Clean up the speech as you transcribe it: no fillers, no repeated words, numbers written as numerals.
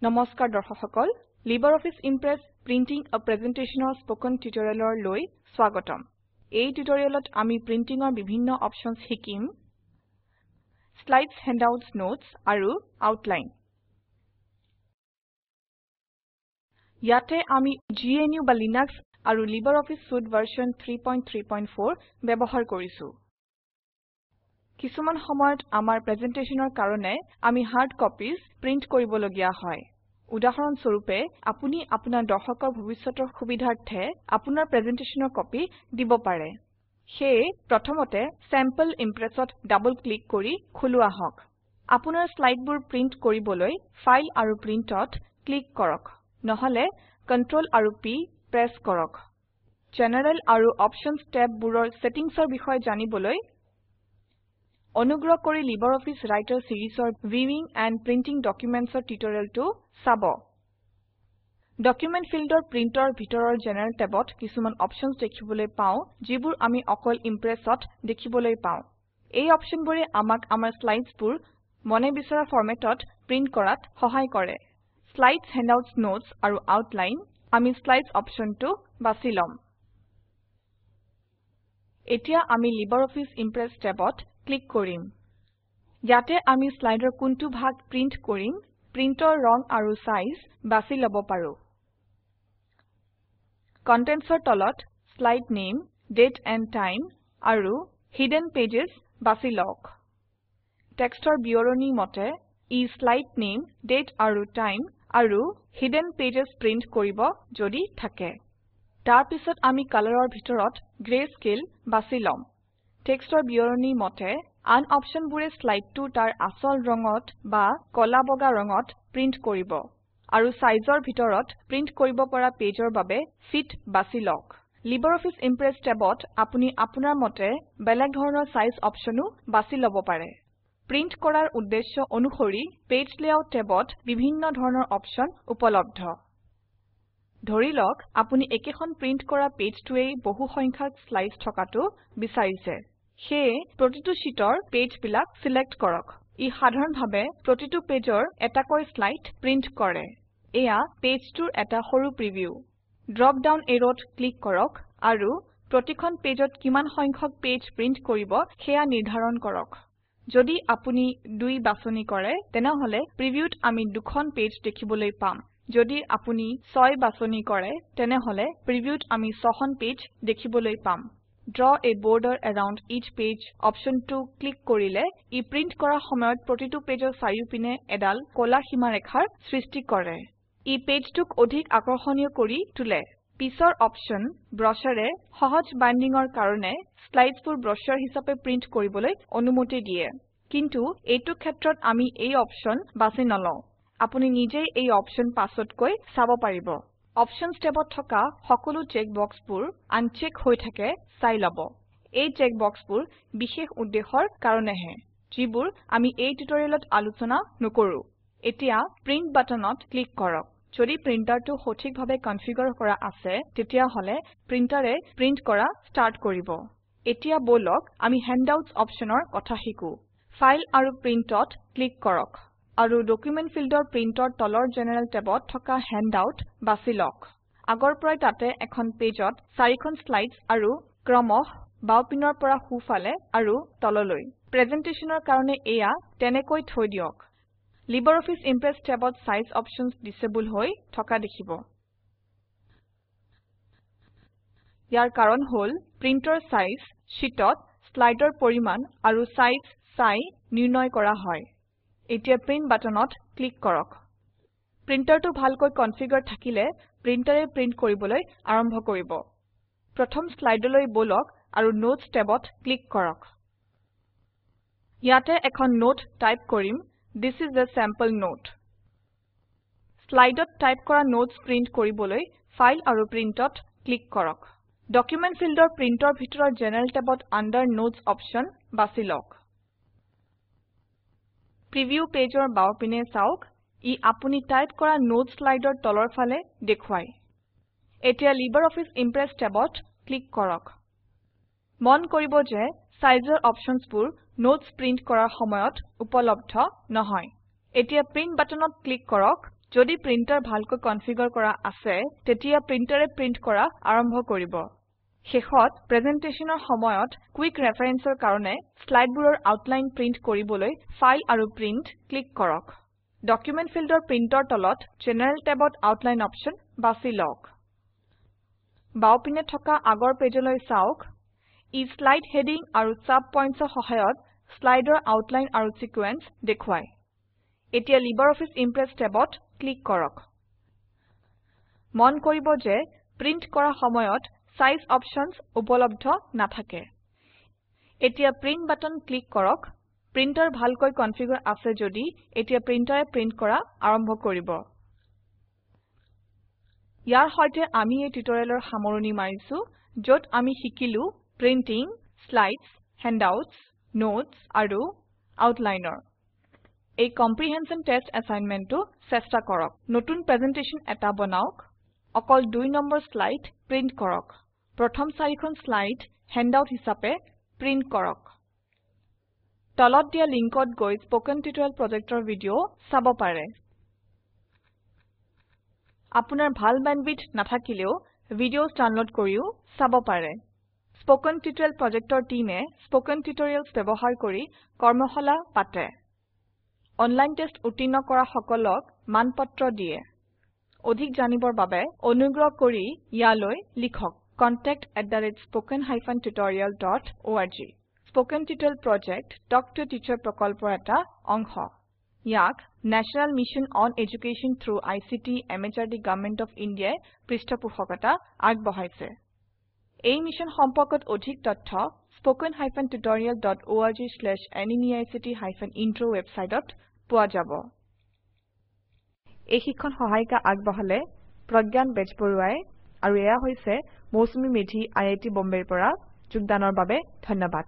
নমস্কাৰ দৰ্শক সকল LibreOffice Impress Printing a Presentationৰ স্পোকেন টিউটোৰিয়েলৰ লৈ স্বাগতম এই টিউটোৰিয়েলত আমি প্ৰিন্টিংৰ বিভিন্ন অপশনছ শিকিম স্লাইডছ হেণ্ডআউটছ নোটছ আৰু আউটলাইন ইয়াতে আমি GNU বা লিনাক্স আৰু LibreOffice Suite ভাৰ্চন 334 ব্যৱহাৰ কৰিছো কিছুমান সময়ত আমাৰ প্ৰেজেন্টেশনৰ কাৰণে আমি হাৰ্ড কপিজ প্ৰিন্ট কৰিবলগীয়া হয় উদাহৰণ স্বৰূপে আপুনি আপোনাৰ দৰ্শকৰ ভৱিষ্যতৰ সুবিধাৰ্থে আপোনাৰ প্ৰেজেন্টেশনৰ কপি দিব পাৰে সেয়ে প্ৰথমতে স্যাম্পল ইমপ্ৰেছত ডাবল ক্লিক কৰি খুলুৱা হওক আপোনাৰ স্লাইডবোৰ প্ৰিন্ট কৰিবলৈ ফাইল আৰু প্ৰিন্টত ক্লিক কৰক নহলে কন্ট্ৰোল আৰু P প্ৰেছ কৰক জেনাৰেল আৰু অপশনছ টেববোৰৰ সেটিংছৰ বিষয়ে জানিবলৈ অনুগ্ৰহ কৰি LibreOffice Writer সিৰিজৰ ভিউইং এণ্ড প্ৰিন্টিং ডকুমেন্টছৰ টিউটোৰিয়েলটো চাব ডকুমেন্ট ফিল্ডৰ প্ৰিন্টৰ ভিতৰৰ জেনাৰেল টেবত কিছুমান অপশনছ দেখিবলৈ পাও যিবোৰ আমি অকল ইমপ্ৰেছত দেখিবলৈ পাও এই অপশনবোৰে আমাক আমাৰ স্লাইডছবোৰ মনে বিচৰা ফৰমেটত প্ৰিন্ট কৰাত সহায় কৰে স্লাইডছ হেণ্ডআউটছ নোটছ আৰু আউটলাইন আমি স্লাইডছ অপশনটো বাছি লম এতিয়া আমি LibreOffice Impress টেবত ক্লিক কৰিম ইয়াতে আমি স্লাইডৰ কোনটো ভাগ প্ৰিন্ট কৰিম প্ৰিন্টৰ ৰং আৰু সাইজ বাছি লব পাৰো কন্টেন্টছৰ তলত slide name date and time আৰু হিডেন পেজেছ বাছি লওক টেক্সটৰ বিৱৰণী মতে ই স্লাইড নেম ডেট আৰু টাইম আৰু হিডেন পেজেছ প্ৰিন্ট কৰিব যদি থাকে তাৰ পিছত আমি কালাৰৰ ভিতৰত গ্ৰেস্কেল বাছি লম টেক্সটৰ বিৱৰণী মতে আন অপশনবোৰে স্লাইডটো তাৰ আসল ৰঙত বা কলা বগা ৰঙত প্ৰিন্ট কৰিব আৰু সাইজৰ ভিতৰত প্ৰিন্ট কৰিব পৰা পেজৰ বাবে ফিট বাছি লওক LibreOffice Impress টেবত আপুনি আপোনাৰ মতে বেলেগ ধৰণৰ সাইজ অপশনো বাছি লব পাৰে প্ৰিন্ট কৰাৰ উদ্দেশ্য অনুসৰি পেজ লেআউট টেবত বিভিন্ন ধৰণৰ অপশন উপলব্ধ ধৰি লওক আপুনি একেখন প্ৰিন্ট কৰা পেজটোৱে বহু সংখ্যক স্লাইড থকাটো বিচাৰিছে সেয়ে প্ৰতিটো শীটৰ পেজবিলাক সিলেক্ট কৰক ই সাধাৰণভাৱে প্ৰতিটো পেজৰ এটাকৈ স্লাইড প্ৰিন্ট কৰে এয়া পেজটোৰ এটা সৰু প্ৰিভিউ ড্ৰপ ডাউন এৰোত ক্লিক কৰক আৰু প্ৰতিখন পেজত কিমান সংখ্যক পেজ প্ৰিন্ট কৰিব সেয়া নিৰ্ধাৰণ কৰক যদি আপুনি 2 বাছনি কৰে তেনেহলে প্ৰিভিউত আমি দুখন পেজ দেখিবলৈ পাম যদি আপুনি 6 বাছনি কৰে তেনেহলে প্ৰিভিউত আমি 6খন পেজ দেখিবলৈ পাম Draw a border around each page অপশনটো ক্লিক কৰিলে ই প্ৰিন্ট কৰা সময়ত প্ৰতিটো পেজৰ চাৰিওপিনে এডাল কলা সীমাৰেখাৰ সৃষ্টি কৰে ই পেজটোক অধিক আকৰ্ষণীয় কৰি তোলে পিছৰ অপশন ব্ৰচাৰে সহজ বাইণ্ডিঙৰ কাৰণে স্লাইডছবোৰ ব্ৰচাৰ হিচাপে প্ৰিন্ট কৰিবলৈ অনুমতি দিয়ে কিন্তু এইটো ক্ষেত্ৰত আমি এই অপশন বাছি নলও আপুনি নিজেই এই অপশন পাছতকৈ চাব পাৰিব অপশনছ টেবত থকা সকলো চেক বক্সবোৰ আনচেক হৈ থাকে চাই লব এই চেক বক্সবোৰ বিশেষ উদ্দেশ্যৰ কাৰণেহে যিবোৰ আমি এই টিউটোৰিয়েলত আলোচনা নকৰো এতিয়া প্ৰিন্ট বাটনত ক্লিক কৰক যদি প্ৰিন্টাৰটো সঠিকভাৱে কনফিগাৰ কৰা আছে তেতিয়া হলে প্ৰিন্টাৰে প্ৰিন্ট কৰা ষ্টাৰ্ট কৰিব এতিয়া বলক আমি হেণ্ডআউটছ অপশনৰ কথা শিকো ফাইল আৰু প্ৰিন্টত ক্লিক কৰক আৰু ডকুমেন্ট ফিল্ডৰ প্ৰিন্টৰ তলৰ জেনাৰেল টেবত থকা হেণ্ডআউট বাছি লওক আগৰ পৰাই তাতে এখন পেজত 4খন স্লাইডছ আৰু ক্ৰমশ বাওপিনৰ পৰা সোঁফালে আৰু তললৈ প্ৰেজেন্টেশনৰ কাৰণে এয়া তেনেকৈ থৈ দিয়ক LibreOffice Impress টেবত সাইজ অপশনছ ডিসেবল হৈ থকা দেখিব ইয়াৰ কাৰণ হল প্ৰিন্টৰ সাইজ শীটত স্লাইডৰ পৰিমাণ আৰু সাইজ চাই নিৰ্ণয় কৰা হয় এতিয়া প্ৰিন্ট বাটনত ক্লিক কৰক প্ৰিন্টাৰটো ভালকৈ কনফিগাৰ থাকিলে প্ৰিন্টাৰে প্ৰিন্ট কৰিবলৈ আৰম্ভ কৰিব প্ৰথম স্লাইডলৈ বলক আৰু নোটছ টেবত ক্লিক কৰক ইয়াতে এখন নোট টাইপ কৰিম This is a sample note স্লাইডত টাইপ কৰা নোটছ প্ৰিন্ট কৰিবলৈ ফাইল আৰু প্ৰিন্টত ক্লিক কৰক ডকুমেন্ট ফিল্ডৰ প্ৰিন্টৰ ভিতৰৰ জেনাৰেল টেবত আন্ডাৰ নোটছ অপশন বাছি লওক প্ৰিভিউ পেজৰ বাওপিনে চাওক ই আপুনি টাইপ কৰা নোট স্লাইডৰ তলৰ ফালে দেখুৱায় এতিয়া LibreOffice Impress টেবত ক্লিক কৰক মন কৰিব যে সাইজৰ অপশনছবোৰ নোটছ প্ৰিন্ট কৰাৰ সময়ত উপলব্ধ নহয় এতিয়া প্ৰিন্ট বাটনত ক্লিক কৰক যদি প্ৰিন্টাৰ ভালকৈ কনফিগাৰ কৰা আছে তেতিয়া প্ৰিন্টাৰে প্ৰিন্ট কৰা আৰম্ভ কৰিব শেষত প্ৰেজেন্টেশনৰ সময়ত কুইক ৰেফাৰেন্সৰ কাৰণে স্লাইডবোৰৰ আউটলাইন প্ৰিন্ট কৰিবলৈ ফাইল আৰু প্ৰিন্ট ক্লিক কৰক ডকুমেন্ট ফিল্ডৰ প্ৰিন্টৰ তলত জেনাৰেল টেবত আউটলাইন অপশন বাছি লওক বাওপিনে থকা আগৰ পেজলৈ চাওক ই স্লাইড হেডিং আৰু সাব পইণ্টছৰ সহায়ত স্লাইডৰ আউটলাইন আৰু সিকোয়েন্স দেখুৱায় এতিয়া লিবাৰঅফিছ ইমপ্ৰেছ টেবত ক্লিক কৰক মন কৰিব যে প্ৰিন্ট কৰা সময়ত সাইজ অপশনছ উপলব্ধ নাথাকে এতিয়া প্ৰিন্ট বাটন ক্লিক কৰক প্ৰিন্টাৰ ভালকৈ কনফিগাৰ আছে যদি এতিয়া প্ৰিন্টাৰে প্ৰিন্ট কৰা আৰম্ভ কৰিব ইয়াৰ সৈতে আমি এই টিউটৰিয়েলৰ সামৰণি মাৰিছো য'ত আমি শিকিলো প্ৰিন্টিং স্লাইডছ হেণ্ডআউটছ নোটছ আৰু আউটলাইনৰ এই কম্প্ৰিহেনশন টেষ্ট এছাইনমেণ্টটো চেষ্টা কৰক নতুন প্ৰেজেন্টেশন এটা বনাওক অকল 2 নম্বৰ স্লাইড প্ৰিন্ট কৰক প্ৰথম 4খন স্লাইড হেণ্ডআউট হিচাপে প্ৰিন্ট কৰক তলত দিয়া লিংকত গৈ স্পোকেন টিউটৰিয়েল প্ৰজেক্টৰ ভিডিও চাব পাৰে আপোনাৰ ভাল বেণ্ডৱিডথ নাথাকিলেও ভিডিওছ ডাউনলোড কৰিও চাব পাৰে স্পোকেন টিউটৰিয়েল প্ৰজেক্টৰ টিমে স্পোকেন টিউটৰিয়েলছ ব্যৱহাৰ কৰি কৰ্মশালা পাতে অনলাইন টেষ্ট উত্তীৰ্ণ কৰা সকলক মানপত্ৰ দিয়ে অধিক জানিবৰ বাবে অনুগ্ৰহ কৰি ইয়ালৈ লিখক contact@spoken-tutorial.org spoken tutorial project talk to teacher প্ৰকল্পৰ এটা অংশ ইয়াক national mission on education through ICT MHRD government of ইণ্ডিয়াই পৃষ্ঠপোষকতা আগবঢ়াইছে এই মিছন সম্পৰ্কত অধিক তথ্য spoken-tutorial.org/nmeict-intro ৱেবছাইটত পোৱা যাব এই শিক্ষণ সহায়িকা আগবঢ়ালে প্ৰজ্ঞান বেজবৰুৱাই আৰু এয়া হৈছে মৌচুমী মেধি আইআইটি বম্বেৰ পৰা যোগদানৰ বাবে ধন্যবাদ